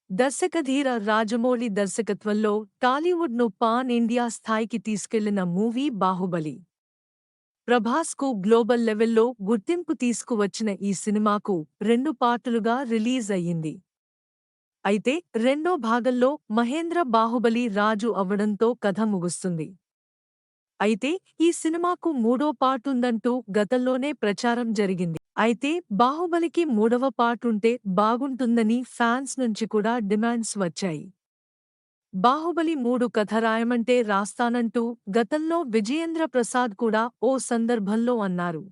దర్శకధీర రాజమౌళి దర్శకత్వంలో టాలీవుడ్ను pan India స్థాయికి తీసుకెళ్లిన మూవీ బాహుబలి. ప్రభాస్కు గ్లోబల్ లెవెల్లో గుర్తింపు తీసుకువచ్చిన ఈ సినిమాకు 2 పార్టులుగా రిలీజ్ అయ్యింది. అయితే రెండో భాగంలో మహేంద్ర బాహుబలి రాజు అవ్వడంతో కథ ముగుస్తుంది. అయితే ఈ సినిమాకు మూడో పార్టుందంటూ గతంలోనే ప్రచారం జరిగింది. అయితే బాహుబలికి మూడవ పార్టుంటే బాగుంటుందని ఫ్యాన్స్ నుంచి కూడా డిమాండ్స్ వచ్చాయి. బాహుబలి 3 కథ రాయమంటే రాస్తానంటూ గతంలో విజయేంద్ర ప్రసాద్ కూడా ఓ సందర్భంలో అన్నారు.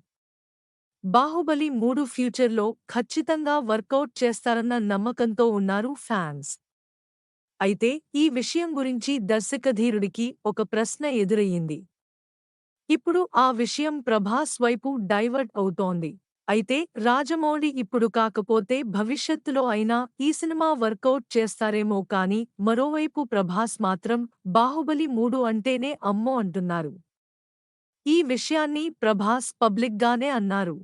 బాహుబలి 3 ఫ్యూచర్లో ఖచ్చితంగా వర్కౌట్ చేస్తారన్న నమ్మకంతో ఉన్నారు ఫ్యాన్స్. అయితే ఈ విషయం గురించి దర్శకధీరుడికి ఒక ప్రశ్న ఎదురయ్యింది. ఇప్పుడు ఆ విషయం ప్రభాస్ వైపు డైవర్ట్ అవుతోంది. అయితే రాజమౌళి ఇప్పుడు కాకపోతే భవిష్యత్తులో అయినా ఈ సినిమా వర్కౌట్ చేస్తారేమో కానీ మరోవైపు ప్రభాస్ మాత్రం బాహుబలి 3 అంటేనే అమ్మో అంటున్నారు. ఈ విషయాన్ని ప్రభాస్ పబ్లిక్గానే అన్నారు.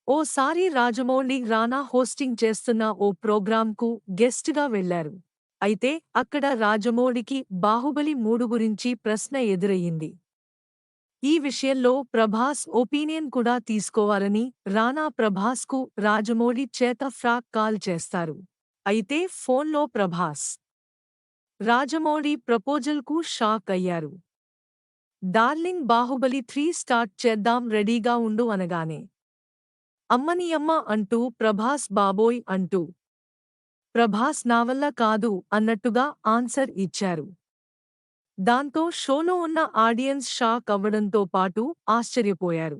ఓసారి రాజమౌళి రానా హోస్టింగ్ చేస్తున్న ఓ ప్రోగ్రాంకు గెస్ట్గా వెళ్లారు. అయితే అక్కడ రాజమౌళికి బాహుబలి 3 గురించి ప్రశ్న ఎదురయ్యింది. ఈ విషయంలో ప్రభాస్ ఒపీనియన్ కూడా తీసుకోవాలని రానా ప్రభాస్కు రాజమౌళి చేత ఫ్రాక్ కాల్ చేస్తారు. అయితే ఫోన్లో ప్రభాస్ రాజమౌళి ప్రపోజల్కు షాక్ అయ్యారు. డార్లింగ్ బాహుబలి 3 స్టార్ట్ చేద్దాం రెడీగా ఉండు అనగానే అమ్మనియమ్మ అంటూ ప్రభాస్ బాబోయ్ అంటూ ప్రభాస్ నావల్ల కాదు అన్నట్టుగా ఆన్సర్ ఇచ్చారు. దాంతో షోలో ఉన్న ఆడియన్స్ షాక్ అవ్వడంతో పాటు ఆశ్చర్యపోయారు.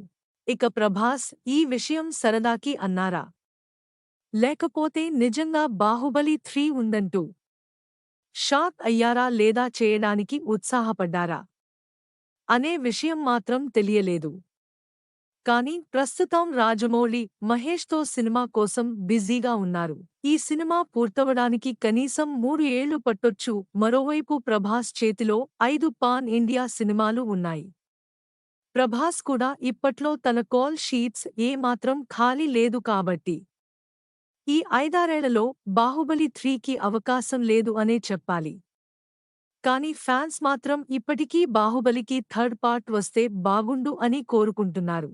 ఇక ప్రభాస్ ఈ విషయం సరదాకి అన్నారా? లేకపోతే నిజంగా బాహుబలి 3 ఉందంటూ షాక్ అయ్యారా లేదా చేయడానికి ఉత్సాహపడ్డారా? అనే విషయం మాత్రం తెలియలేదు. కానీ ప్రస్తుతం రాజమౌళి మహేష్తో సినిమా కోసం బిజీగా ఉన్నారు. ఈ సినిమా పూర్తవడానికి కనీసం 3 ఏళ్లు పట్టొచ్చు. మరోవైపు ప్రభాస్ చేతిలో 5 పాన్ ఇండియా సినిమాలు ఉన్నాయి. ప్రభాస్ కూడా ఇప్పట్లో తన కాల్ షీట్స్ ఏ మాత్రం ఖాళీ లేదు కాబట్టి ఈ 5-6 ఏళ్లలో బాహుబలి 3కి అవకాశం లేదు అనే చెప్పాలి. కానీ ఫ్యాన్స్ మాత్రం ఇప్పటికీ బాహుబలికి థర్డ్ పార్ట్ వస్తే బాగుండు అని కోరుకుంటున్నారు.